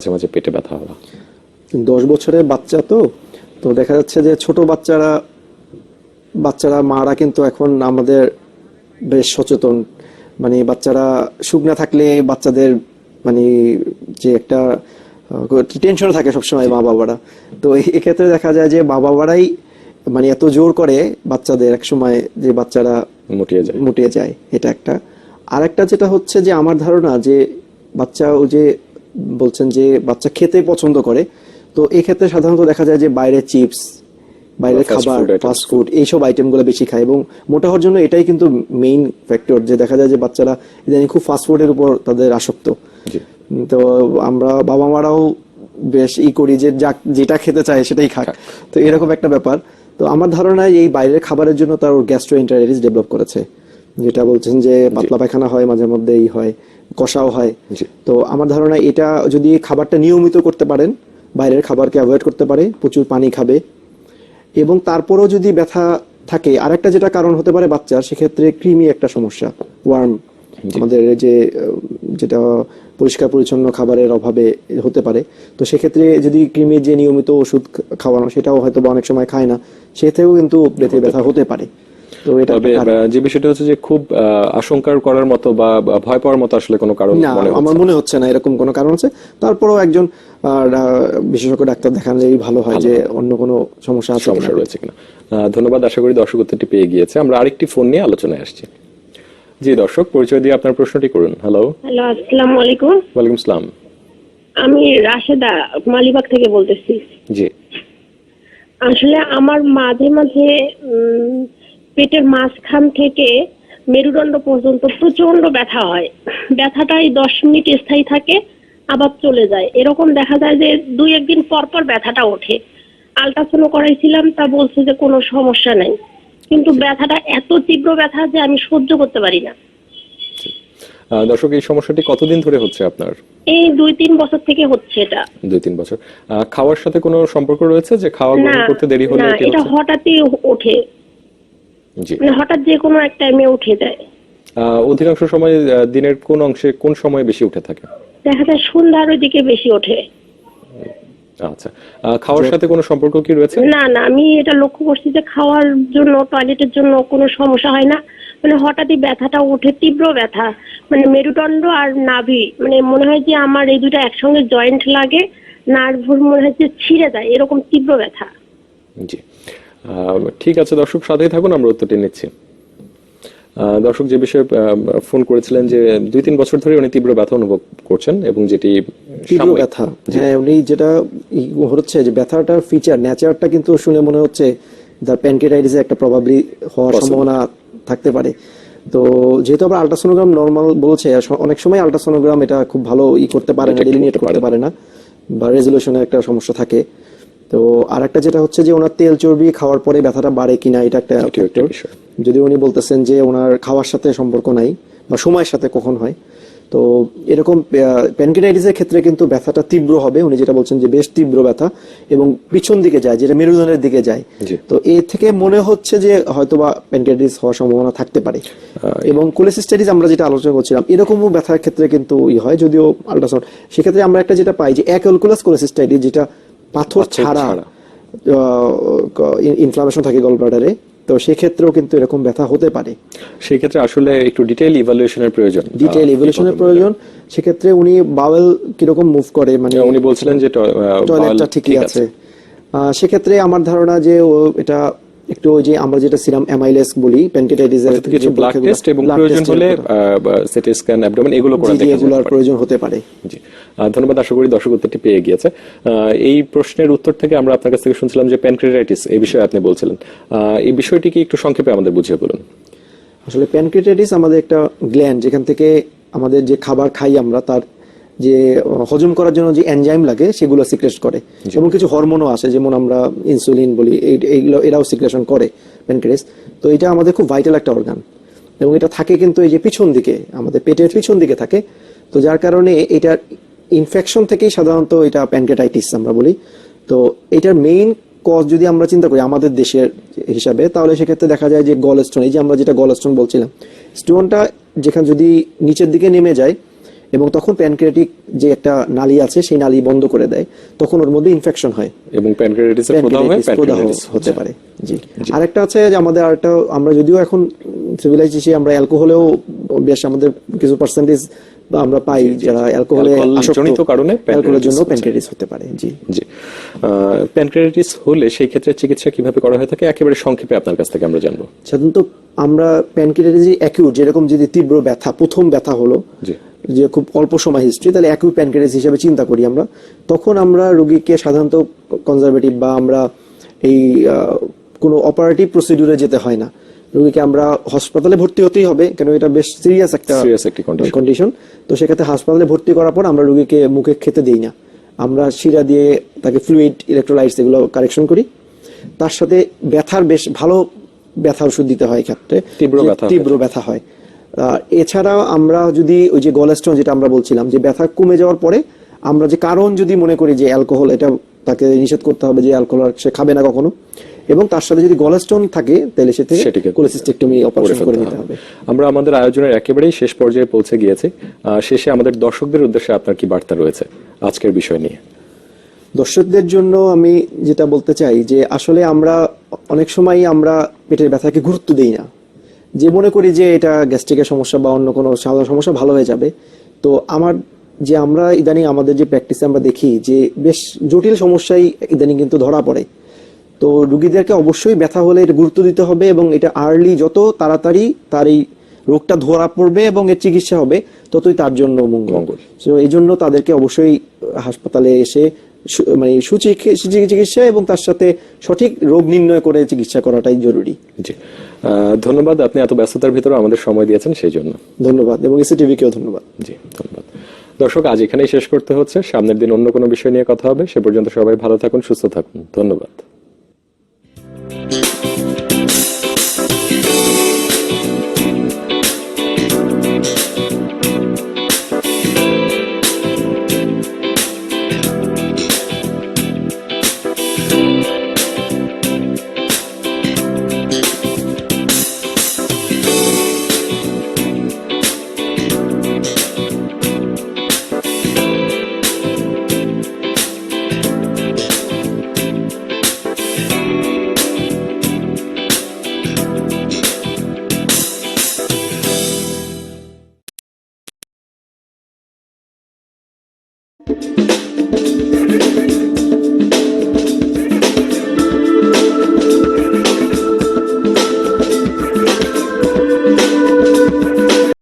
মাঝে মাঝে পেটে ব্যথা হওয়া। 10 বছরের বাচ্চা তো দেখা যাচ্ছে যে ছোট বাচ্চারা মারা কিন্তু এখন আমাদের বেশ সচেতন। মানে বাচ্চারা শুকনা থাকলে বাচ্চাদের মানে যে একটা টেনশন থাকে সবসময় মা বাবারা। তো এক্ষেত্রে দেখা যায় যে মা বাবারাই মানে এত জোর করে বাচ্চাদের এক সময় যে বাচ্চারা মুটিয়ে যায়। এটা একটা। আর একটা যেটা হচ্ছে যে আমার ধারণা যে বাচ্চা ও যে বলছেন যে বাচ্চা খেতে পছন্দ করে, তো এই ক্ষেত্রে সাধারণত দেখা যায় যে বাইরে চিপস, বাইরের খাবার, ফাস্ট ফুড এইসব আইটেমগুলো বেশি খায় এবং মোটা হওয়ার জন্য এটাই কিন্তু মেইন ফ্যাক্টর। যে দেখা যায় যে বাচ্চারা ইদানিং খুব ফাস্ট ফুডের উপর তাদের আসক্ত। তো আমরা বাবা মারাও বেশ করি যে যেটা খেতে চায় সেটাই খাক, তো এরকম একটা ব্যাপার। তো আমার ধারণায় এই বাইরের খাবারের জন্য তার গ্যাস্ট্রোএন্টারাইটিস ডেভেলপ করেছে, যেটা বলছেন যে পাতলা পায়খানা হয়, মাঝে মধ্যে হয়, কষাও হয়। তো আমার ধারণা এটা যদি খাবারটা নিয়মিত করতে পারেন, বাইরের খাবারকে অ্যাভয়েড করতে পারে, প্রচুর পানি খাবে, এবং তারপরেও যদি ব্যথা থাকে, আরেকটা যেটা কারণ হতে পারে বাচ্চার, সেক্ষেত্রে কৃমি একটা সমস্যা, ওয়ার্ম, আমাদের যেটা পরিষ্কার পরিচ্ছন্ন খাবারের অভাবে হতে পারে। তো সেক্ষেত্রে যদি কৃমির যে নিয়মিত ওষুধ খাওয়ানো সেটাও হয়তো বা অনেক সময় খায় না, সেটাও কিন্তু পেটে ব্যথা হতে পারে। তো এটা যে বিষয়টা হচ্ছে যে খুব আশঙ্কা করার মতো বা ভয় পাওয়ার মতো আসলে কোনো কারণ আমার মনে হচ্ছে না এরকম কোনো কারণ আছে। তারপরেও একজন বিশেষজ্ঞ ডাক্তার দেখালেই ভালো হয় যে অন্য কোনো সমস্যা রয়েছে কিনা। ধন্যবাদ, আশা করি দর্শক উত্তরটি পেয়ে গিয়েছে। আমরা আরেকটি ফোন নিয়ে আলোচনায় আসছি। জি দর্শক, পরিচয় দিয়ে আপনার প্রশ্নটি করুন। হ্যালো, আসসালামু আলাইকুম। ওয়ালাইকুম আসসালাম। আমি রাশেদা মালিবাগ থেকে বলতেছি। জি, আসলে আমার মাঝে মাঝে পেটের মাঝখান থেকে মেরুদণ্ড পর্যন্ত প্রচন্ড ব্যথা হয়। ব্যথাটাই 10 মিনিট স্থায়ী থাকে, আবার চলে যায়। এরকম দেখা যায় যে 2-1 দিন পর পর ব্যথাটা ওঠে। আল্ট্রাসাউন্ড করাইছিলাম, তা বলছে যে কোনো সমস্যা নাই, কিন্তু ব্যথাটা এত তীব্র ব্যথা যে আমি সহ্য করতে পারি না। দর্শক, এই সমস্যাটি কতদিন ধরে হচ্ছে আপনার? এই 2-3 বছর থেকে হচ্ছে এটা। 2-3 বছর। খাওয়ার সাথে কোনো সম্পর্ক রয়েছে যে খাওয়া গ্রহণ করতে দেরি হলে এটা হঠাৎই ওঠে? জি, মানে হঠাৎ যে কোনো এক টাইমে উঠে যায়। অধিকাংশ সময় দিনের কোন অংশে কোন সময় বেশি উঠে থাকে? দেখা যায় সন্ধ্যার ওইদিকে বেশি ওঠে। আচ্ছা, খাওয়ার সাথে কোনো সম্পর্ক কি রয়েছে? না, আমি এটা লক্ষ্য করছি যে খাওয়ার জন্য, টয়লেটের জন্য কোনো সমস্যা হয় না, মানে হঠাৎই ব্যথাটা ওঠে, তীব্র ব্যথা, মানে মেরুদণ্ড আর নাভি, মানে মনে হয় যে আমার এই দুটো একসঙ্গে জয়েন্ট লাগে, নার্ভগুলো মনে হয় যে ছিঁড়ে যায়, এরকম তীব্র ব্যথা। জি, ঠিক আছে দর্শক, সাথেই থাকুন, আমরা উত্তরটি নিচ্ছি। দর্শক যে বিষয়ে ফোন করেছিলেন যে 2-3 বছর ধরে উনি তীব্র ব্যথা অনুভব করছেন এবং যেটি তীব্র ব্যথা, হ্যাঁ, উনি যেটা হচ্ছে যে ব্যথাটার ফিচার নেচারটা কিন্তু শুনে মনে হচ্ছে তার প্যানক্রিয়াটাইটিসের একটা প্রবাবলি হওয়ার সম্ভাবনা থাকতে পারে। তো যেহেতু আবার আল্ট্রাসোনোগ্রাম নরমাল বলছে, অনেক সময় আল্ট্রাসোনোগ্রাম এটা খুব ভালো করতে পারে না, ডেলিমিনেট করতে পারে না, বা রেজলিউশনের একটা সমস্যা থাকে। তো আর একটা যেটা হচ্ছে যে ওনার তেল চর্বি খাওয়ার পরে ব্যথাটা বাড়ে কিনা, এটা একটা ফ্যাক্টর। যদি উনি বলতেছেন যে ওনার খাওয়ার সাথে সম্পর্ক নাই বা সময়ের সাথে কখন হয়, তো এরকম প্যানক্রিয়াটাইটিসের ক্ষেত্রে কিন্তু ব্যথাটা তীব্র হবে। উনি যেটা বলছেন যে বেশ তীব্র ব্যথা এবং পিছন দিকে যায়, যেটা মেরুদণ্ডের দিকে যায়। তো এর থেকে মনে হচ্ছে যে হয়তোবা প্যানক্রিয়াটাইটিস হওয়ার সম্ভাবনা থাকতে পারে। এবং কোলেসিস্টাইটিস আমরা যেটা আলোচনা করছিলাম, এরকমও ব্যথার ক্ষেত্রে কিন্তু হয়, যদিও আল্ট্রাসাউন্ড, সেক্ষেত্রে আমরা একটা যেটা পাই যে অ্যাকুলকুলাস কোলেসিস্টাইটিস, যেটা পাথর ছাড়া ইনফ্লামেশন থাকে গল ব্লাডারে, তো সেক্ষেত্রেও কিন্তু এরকম ব্যথা হতে পারে। সেই ক্ষেত্রে আসলে একটু ডিটেইল ইভালুয়েশনের প্রয়োজন। সেক্ষেত্রে উনি বাওয়েল কিরকম মুভ করে, মানে উনি বলছিলেন যে টয়লেটটা ঠিকই আছে, সেক্ষেত্রে আমার ধারণা যে এটা একটু ওই যে আমরা যেটা সিরাম অ্যামাইলেস বলি প্যানক্রিয়াটাইটিসের, কিছু ব্লাড টেস্ট এবং প্রয়োজন হলে সিটি স্ক্যান, অ্যাবডোমেন, এগুলোর প্রয়োজন হতে পারে। জি, ধন্যবাদ, আশা করি দর্শক উত্তরটি পেয়ে গিয়েছে। এই প্রশ্নের উত্তর থেকে আমরা আপনার কাছ থেকে শুনছিলাম যে প্যানক্রিয়াটাইটিস এই বিষয়ে আপনি বলছিলেন, এই বিষয়টি কি একটু সংক্ষেপে আমাদের বুঝিয়ে বলুন। আসলে প্যানক্রিয়াটাইটিস আমাদের একটা গ্ল্যান্ড, যেখান থেকে আমাদের যে খাবার খাই আমরা, তার যে হজম করার জন্য যে এনজাইম লাগে সেগুলো সিক্রেট করে, এবং কিছু হরমোনও আসে, যেমন আমরা ইনসুলিন বলি, এইগুলো এরাও সিক্রেশন করে প্যানক্রিয়াস। তো এটা আমাদের খুব ভাইটাল একটা অর্গান, এবং এটা থাকে কিন্তু এই যে পিছন দিকে, আমাদের পেটের পিছন দিকে থাকে। তো যার কারণে এটার ইনফেকশন থেকেই সাধারণত এটা প্যানক্রিয়াটাইটিস আমরা বলি। তো এটার মেইন কজ যদি আমরা চিন্তা করি আমাদের দেশের হিসাবে, তাহলে সেক্ষেত্রে দেখা যায় যে গল স্টোন, এই যে আমরা যেটা গল স্টোন বলছিলাম, স্টোনটা যেখানে যদি নিচের দিকে নেমে যায় এবং তখন প্যানক্রিয়াটিক যে একটা নালী আছে সেই নালী বন্ধ করে দেয়, তখন ওর মধ্যে ইনফেকশন হয়, এবং প্যানক্রিয়াটিসের প্রদাহ হয়ে প্যানক্রিয়াটিস প্রদাহ প্যানক্রিয়াটিস হতে পারে। জি, আরেকটা আছে যে আমাদের আরেকটা, আমরা যদিও এখন সিভিলাইজ হিসেবে আমরা অ্যালকোহলেও বেশ আমাদের কিছু পার্সেন্টেজ আমরা পাই যারা অ্যালকোহলে জনিত কারণে অ্যালকোহলের জন্য প্যানক্রিয়াটিস হতে পারে। জি জি। প্যানক্রিয়াটিস হলে সেই ক্ষেত্রে চিকিৎসা কিভাবে করা হয়ে থাকে একেবারে সংক্ষেপে আপনার কাছ থেকে আমরা জানবো। সাধারণত আমরা প্যানক্রিয়াটিস অ্যাকিউট, যেরকম যদি তীব্র ব্যথা, প্রথম ব্যথা হলো, জি, যে খুব অল্প সময় হিস্ট্রি, তাহলে অ্যাকিউট প্যানক্রিয়াটিস হিসেবে চিন্তা করি আমরা। তখন আমরা রোগীকে সাধারণত কনজারভেটিভ বা আমরা এই কোনো অপারেটিভ প্রসিডিউরে যেতে হয় না, রোগীকে আমরা হাসপাতালে ভর্তি হতেই হবে, কেন এটা বেশ সিরিয়াস একটা কন্ডিশন। তো সেক্ষেত্রে হাসপাতালে ভর্তি করার পর আমরা রোগীকে মুখে খেতে দিই না, আমরা শিরা দিয়ে তাকে ফ্লুইড, ইলেকট্রোলাইটস এগুলো কারেকশন করি। তার সাথে ব্যথার বেশ ভালো ব্যথা ওষুধ দিতে হয় ক্ষেত্রে তীব্র ব্যথা হয়। এছাড়াও আমরা যদি ওই যে গলস্টোন যেটা আমরা বলছিলাম, যে ব্যথা কমে যাওয়ার পরে আমরা যে কারণ যদি মনে করি যে অ্যালকোহল, এটা তাকে নিষেধ করতে হবে যে অ্যালকোহল সে খাবে না কখনো, এবং তার সাথে যদি গলস্টোন থাকে তাহলে সেটাকে কোলেসিস্টেক্টমি অপারেশন করে নিতে হবে। আমরা আমাদের আয়োজনের একেবারেই শেষ পর্যায়ে পৌঁছে গিয়েছি। শেষে আমাদের দর্শকদের উদ্দেশ্যে আপনার কি বার্তা রয়েছে আজকের বিষয় নিয়ে? দর্শকদের জন্য আমি যেটা বলতে চাই যে আসলে আমরা অনেক সময় আমরা পেটের ব্যথাকে গুরুত্ব দিই না, যে মনে করি যে এটা গ্যাস্ট্রিকের সমস্যা বা অন্য কোনো সাধারণ সমস্যা, ভালো হয়ে যাবে। তো আমরা ইদানিং আমাদের যে প্র্যাকটিসে আমরা দেখি যে বেশ জটিল সমস্যাই ইদানিং কিন্তু ধরা পড়ে। তো রুগীদেরকে অবশ্যই ব্যথা হলে এটা গুরুত্ব দিতে হবে, এবং এটা আর্লি, যত তাড়াতাড়ি তার এই রোগটা ধরা পড়বে এবং এর চিকিৎসা হবে ততই তার জন্য মঙ্গল। তো এই জন্য তাদেরকে অবশ্যই হাসপাতালে এসে মানে চিকিৎসা এবং তার সাথে সঠিক রোগ নির্ণয় করে চিকিৎসা করাটাই জরুরি। জি, ধন্যবাদ, আপনি এত ব্যস্ততার ভিতরে আমাদের সময় দিয়েছেন সেই জন্য ধন্যবাদ, এবং এসিটিভিকেও ধন্যবাদ। জি, ধন্যবাদ। দর্শক, আজ এখানেই শেষ করতে হচ্ছে, সামনের দিন অন্য কোনো বিষয় নিয়ে কথা হবে। সে পর্যন্ত সবাই ভালো থাকুন, সুস্থ থাকুন। ধন্যবাদ।